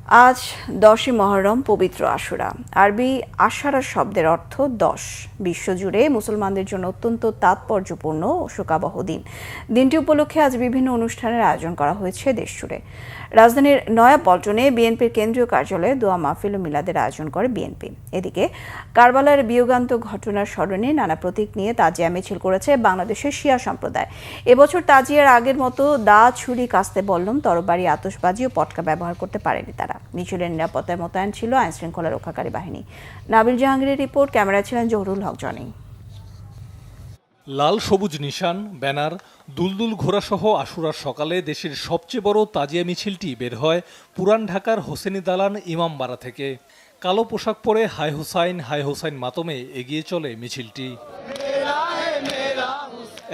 আজ 10ই মহররম পবিত্র আশুরা। আরবি আশারা শব্দের অর্থ 10। বিশ্বজুড়ে মুসলমানদের জন্য অত্যন্ত তাৎপর্যপূর্ণ ও শোকাবহ দিন। দিনটি উপলক্ষে আজ বিভিন্ন অনুষ্ঠানের আয়োজন করা হয়েছে দেশজুড়ে। রাজধানীর নয়াপল্টনে বিএনপির কেন্দ্রীয় কার্যালয়ে দোয়া মাহফিল ও মিলাদের আয়োজন করে বিএনপি। এদিকে কারবালার বিয়োগান্তক ঘটনার স্মরণে নানা প্রতীক নিয়ে তাজিয়া মিছিল করেছে বাংলাদেশের শিয়া সম্প্রদায়। এবছর তাজিয়ার আগের মতো দা, ছুরি, কাস্তে বল্লম, তরবারি, আতশবাজি ও পটকা ব্যবহার করতে পারেনি তারা। মিছিলের নিরাপত্তায় মোতায়েন ছিল আইনশৃঙ্খলা রক্ষাকারী বাহিনী। নাবিল জাহাঙ্গীরের রিপোর্ট, ক্যামেরায় ছিলেন জহুরুল হক জনি। লাল সবুজ নিশান, ব্যানার, দুলদুল ঘোড়াসহ আশুরার সকালে দেশের সবচেয়ে বড় তাজিয়া মিছিলটি বের হয় পুরান ঢাকার হোসেনি দালান ইমামবাড়া থেকে। কালো পোশাক পরে হাই হোসাইন মাতমে এগিয়ে চলে মিছিলটি।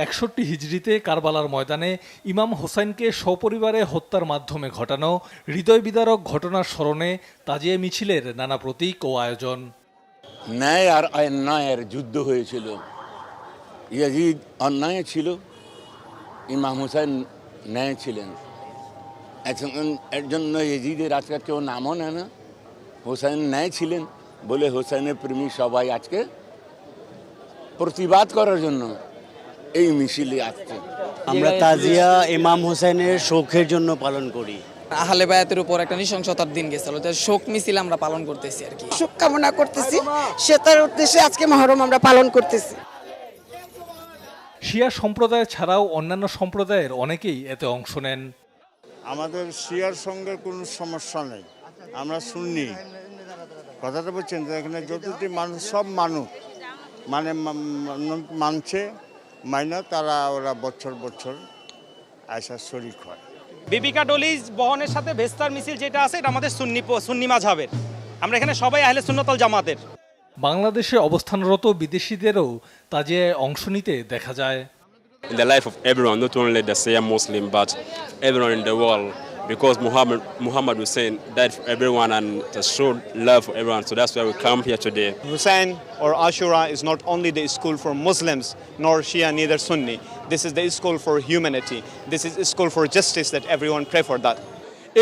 61 হিজরিতে কারবালার ময়দানে ইমাম হোসাইনকে সপরিবারে হত্যার মাধ্যমে ঘটানো হৃদয় বিদারক ঘটনার স্মরণে তাজিয়া মিছিলের নানা প্রতীক ও আয়োজন। ন্যায় আর অন্যায়ের যুদ্ধ হয়েছিল। ইয়াজিদ অন্যায় ছিল, ইমাম হোসেন ন্যায় ছিলেন। এর জন্য ইয়াজিদের আজকে কেউ নামও নেয় না। হোসেন ন্যায় ছিলেন বলে হোসেনের প্রেমী সবাই আজকে প্রতিবাদ করার জন্য এই মিছিলে আসছে। আমরা তাজিয়া ইমাম হোসেনের শোকের জন্য পালন করি। আহলে বায়াতের উপর একটা নৃশংসতার দিন গেছিল, শোক মিছিল আমরা পালন করতেছি আর কি। শোক কামনা করতেছি, সে তার উদ্দেশ্যে আজকে মহরম আমরা পালন করতেছি। শিয়া সম্প্রদায় ছাড়াও অন্যান্য সম্প্রদায়ের অনেকেই এতে অংশ নেন। আমাদের শিয়ার সঙ্গে কোনো সমস্যা নেই, আমরা সুন্নি। কথাটা বলছেন যে এখানে যতটি মানুষ, সব মানুষ মানে মানছে মাইনা, তারা ওরা বছর বছর আয়সা শরীক হয়। বিবিকা ডলিজ বহনের সাথে ভেস্তার মিছিল যেটা আছে এটা আমাদের সুন্নি মাযহাবের। আমরা এখানে সবাই আহলে সুন্নাত ওয়াল জামাতের। বাংলাদেশে অবস্থানরত বিদেশিদেরও তাজিয়ায় অংশ নিতে দেখা যায়। In the life of everyone, not only the Shia Muslim, but everyone in the world, because Muhammad Hussein died for everyone and to show love for everyone. So that's why we come here today. Hussein or Ashura is not only the school for Muslims, nor Shia, neither Sunni. This is the school for humanity. This is a school for justice, that everyone pray for that.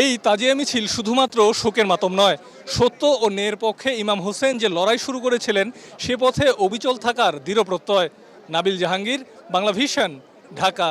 এই তাজিয়া মিছিল শুধুমাত্র শোকের মাতম নয়, সত্য ও ন্যায়ের পক্ষে ইমাম হোসেন যে লড়াই শুরু করেছিলেন সে পথে অবিচল থাকার দৃঢ় প্রত্যয়। নাবিল জাহাঙ্গীর, বাংলা ভিশন, ঢাকা।